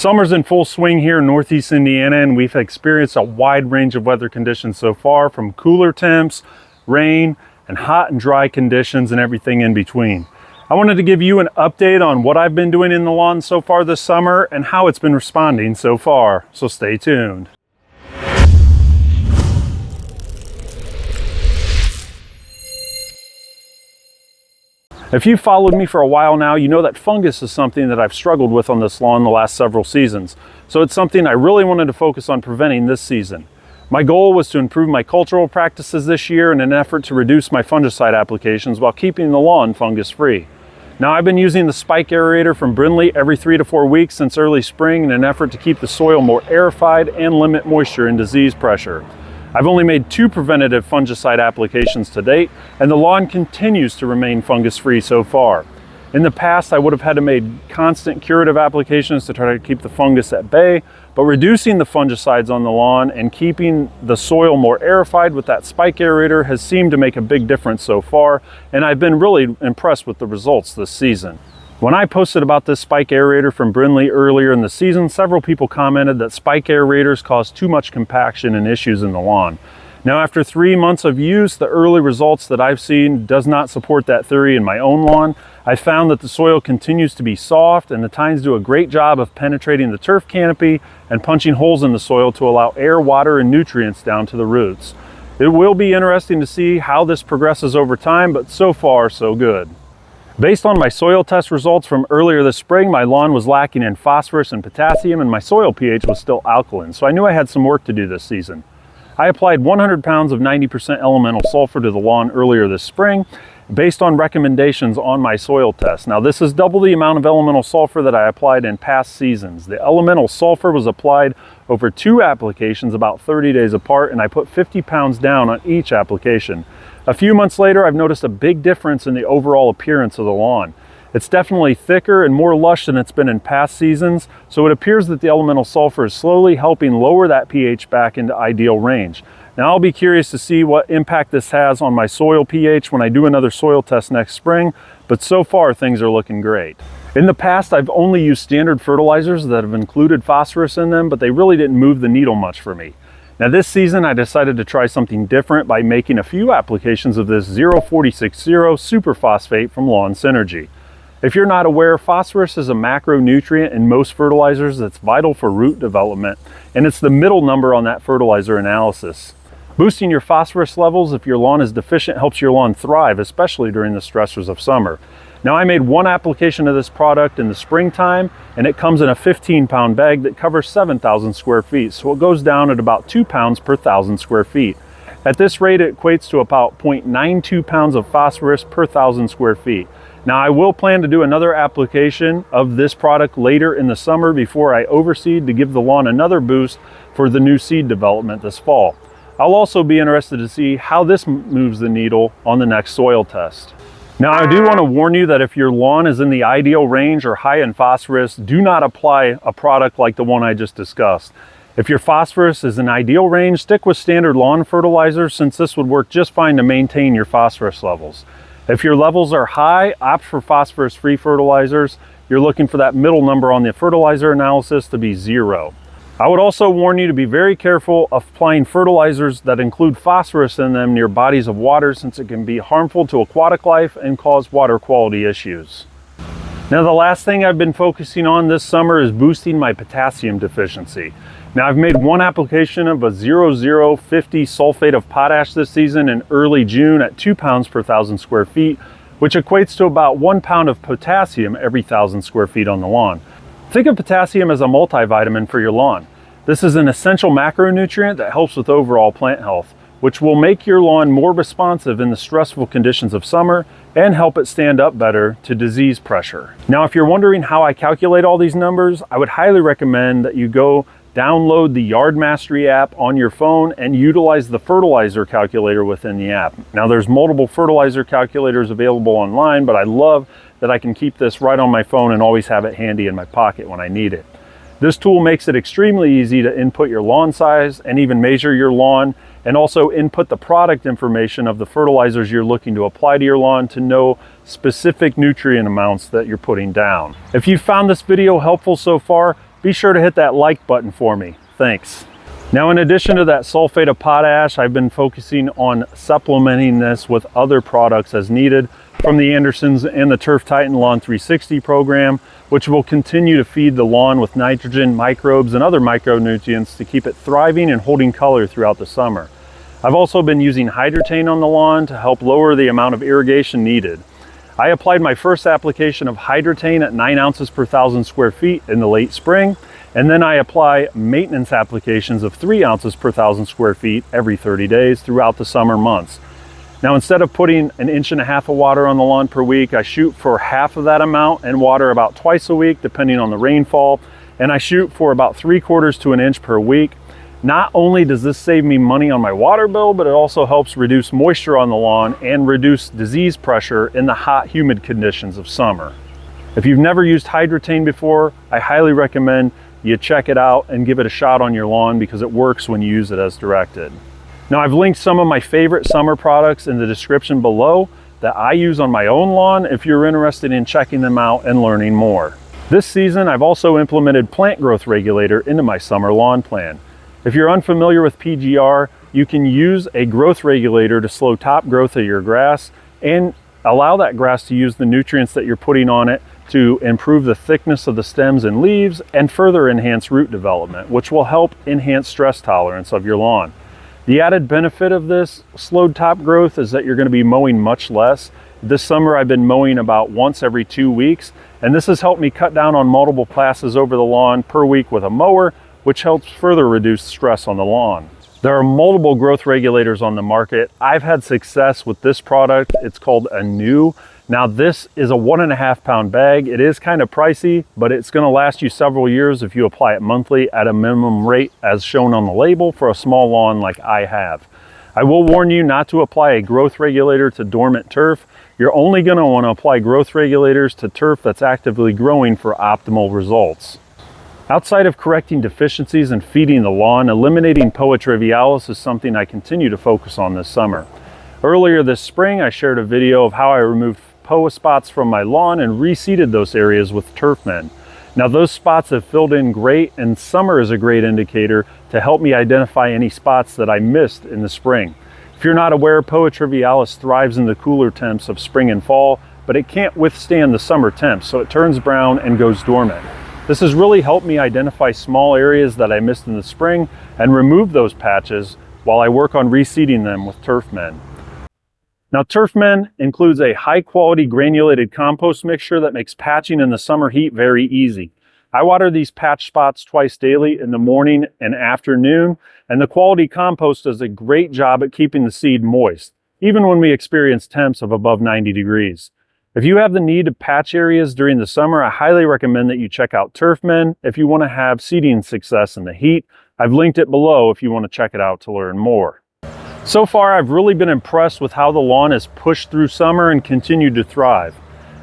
Summer's in full swing here in Northeast Indiana, and we've experienced a wide range of weather conditions so far, from cooler temps, rain, and hot and dry conditions and everything in between. I wanted to give you an update on what I've been doing in the lawn so far this summer and how it's been responding so far, so stay tuned. If you've followed me for a while now, you know that fungus is something that I've struggled with on this lawn the last several seasons. So it's something I really wanted to focus on preventing this season. My goal was to improve my cultural practices this year in an effort to reduce my fungicide applications while keeping the lawn fungus free. Now, I've been using the spike aerator from Brindley every 3 to 4 weeks since early spring in an effort to keep the soil more aerified and limit moisture and disease pressure. I've only made 2 preventative fungicide applications to date, and the lawn continues to remain fungus-free so far. In the past, I would have had to make constant curative applications to try to keep the fungus at bay, but reducing the fungicides on the lawn and keeping the soil more aerified with that spike aerator has seemed to make a big difference so far, and I've been really impressed with the results this season. When I posted about this spike aerator from Brindley earlier in the season, several people commented that spike aerators cause too much compaction and issues in the lawn. Now, after 3 months of use, the early results that I've seen does not support that theory in my own lawn. I found that the soil continues to be soft and the tines do a great job of penetrating the turf canopy and punching holes in the soil to allow air, water, and nutrients down to the roots. It will be interesting to see how this progresses over time, but so far, so good. Based on my soil test results from earlier this spring, my lawn was lacking in phosphorus and potassium, and my soil pH was still alkaline, so I knew I had some work to do this season. I applied 100 pounds of 90% elemental sulfur to the lawn earlier this spring, based on recommendations on my soil test. Now, this is double the amount of elemental sulfur that I applied in past seasons. The elemental sulfur was applied over 2 applications about 30 days apart, and I put 50 pounds down on each application. A few months later, I've noticed a big difference in the overall appearance of the lawn. It's definitely thicker and more lush than it's been in past seasons, so it appears that the elemental sulfur is slowly helping lower that pH back into ideal range. Now, I'll be curious to see what impact this has on my soil pH when I do another soil test next spring, but so far things are looking great. In the past, I've only used standard fertilizers that have included phosphorus in them, but they really didn't move the needle much for me. Now, this season, I decided to try something different by making a few applications of this 0,460 superphosphate from Lawn Synergy. If you're not aware, phosphorus is a macronutrient in most fertilizers that's vital for root development, and it's the middle number on that fertilizer analysis. Boosting your phosphorus levels if your lawn is deficient helps your lawn thrive, especially during the stressors of summer. Now, I made 1 application of this product in the springtime, and it comes in a 15-pound bag that covers 7,000 square feet, so it goes down at about 2 pounds per 1,000 square feet. At this rate, it equates to about 0.92 pounds of phosphorus per 1,000 square feet. Now, I will plan to do another application of this product later in the summer before I overseed to give the lawn another boost for the new seed development this fall. I'll also be interested to see how this moves the needle on the next soil test. Now, I do want to warn you that if your lawn is in the ideal range or high in phosphorus, do not apply a product like the one I just discussed. If your phosphorus is in ideal range, stick with standard lawn fertilizers, since this would work just fine to maintain your phosphorus levels. If your levels are high, opt for phosphorus-free fertilizers. You're looking for that middle number on the fertilizer analysis to be 0. I would also warn you to be very careful of applying fertilizers that include phosphorus in them near bodies of water, since it can be harmful to aquatic life and cause water quality issues. Now, the last thing I've been focusing on this summer is boosting my potassium deficiency. Now, I've made 1 application of a 0050 sulfate of potash this season in early June at 2 pounds per 1,000 square feet, which equates to about 1 pound of potassium every 1,000 square feet on the lawn. Think of potassium as a multivitamin for your lawn. This is an essential macronutrient that helps with overall plant health, which will make your lawn more responsive in the stressful conditions of summer and help it stand up better to disease pressure. Now, if you're wondering how I calculate all these numbers, I would highly recommend that you go download the Yard Mastery app on your phone and utilize the fertilizer calculator within the app. Now, there's multiple fertilizer calculators available online, but I love that I can keep this right on my phone and always have it handy in my pocket when I need it. This tool makes it extremely easy to input your lawn size and even measure your lawn, and also input the product information of the fertilizers you're looking to apply to your lawn to know specific nutrient amounts that you're putting down. If you found this video helpful so far, be sure to hit that like button for me. Thanks. Now, in addition to that sulfate of potash, I've been focusing on supplementing this with other products as needed from the Andersons and the Turf Titan Lawn 360 program, which will continue to feed the lawn with nitrogen, microbes, and other micronutrients to keep it thriving and holding color throughout the summer. I've also been using Hydrotain on the lawn to help lower the amount of irrigation needed. I applied my first application of Hydrotain at 9 ounces per 1,000 square feet in the late spring, and then I apply maintenance applications of 3 ounces per 1,000 square feet every 30 days throughout the summer months. Now, instead of putting 1.5 inches of water on the lawn per week, I shoot for half of that amount and water about twice a week, depending on the rainfall, and I shoot for about 3/4 to an inch per week. Not only does this save me money on my water bill, but it also helps reduce moisture on the lawn and reduce disease pressure in the hot, humid conditions of summer. If you've never used Hydrotain before, I highly recommend you check it out and give it a shot on your lawn because it works when you use it as directed. Now, I've linked some of my favorite summer products in the description below that I use on my own lawn if you're interested in checking them out and learning more. This season, I've also implemented Plant Growth Regulator into my summer lawn plan. If you're unfamiliar with PGR, you can use a growth regulator to slow top growth of your grass and allow that grass to use the nutrients that you're putting on it to improve the thickness of the stems and leaves and further enhance root development, which will help enhance stress tolerance of your lawn. The added benefit of this slowed top growth is that you're going to be mowing much less. This summer I've been mowing about once every 2 weeks, and this has helped me cut down on multiple passes over the lawn per week with a mower, which helps further reduce stress on the lawn. There are multiple growth regulators on the market. I've had success with this product. It's called Anew. Now, this is a 1.5 pound bag. It is kind of pricey, but it's going to last you several years if you apply it monthly at a minimum rate as shown on the label for a small lawn like I have. I will warn you not to apply a growth regulator to dormant turf. You're only going to want to apply growth regulators to turf that's actively growing for optimal results. Outside of correcting deficiencies and feeding the lawn, eliminating Poa trivialis is something I continue to focus on this summer. Earlier this spring, I shared a video of how I removed Poa spots from my lawn and reseeded those areas with turfmen. Now, those spots have filled in great, and summer is a great indicator to help me identify any spots that I missed in the spring. If you're not aware, Poa trivialis thrives in the cooler temps of spring and fall, but it can't withstand the summer temps, so it turns brown and goes dormant. This has really helped me identify small areas that I missed in the spring and remove those patches while I work on reseeding them with turfmen. Now, turfmen includes a high quality granulated compost mixture that makes patching in the summer heat very easy. I water these patch spots twice daily in the morning and afternoon, and the quality compost does a great job at keeping the seed moist, even when we experience temps of above 90 degrees. If you have the need to patch areas during the summer, I highly recommend that you check out Turfmen if you want to have seeding success in the heat. I've linked it below if you want to check it out to learn more. So far, I've really been impressed with how the lawn has pushed through summer and continued to thrive.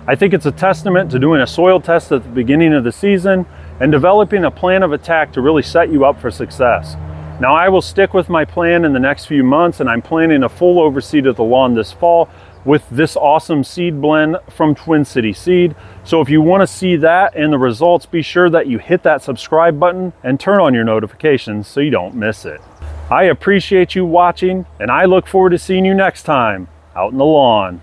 I think it's a testament to doing a soil test at the beginning of the season and developing a plan of attack to really set you up for success. Now, I will stick with my plan in the next few months, and I'm planning a full overseed of the lawn this fall with this awesome seed blend from Twin City Seed. So if you want to see that and the results, be sure that you hit that subscribe button and turn on your notifications so you don't miss it. I appreciate you watching, and I look forward to seeing you next time out in the lawn.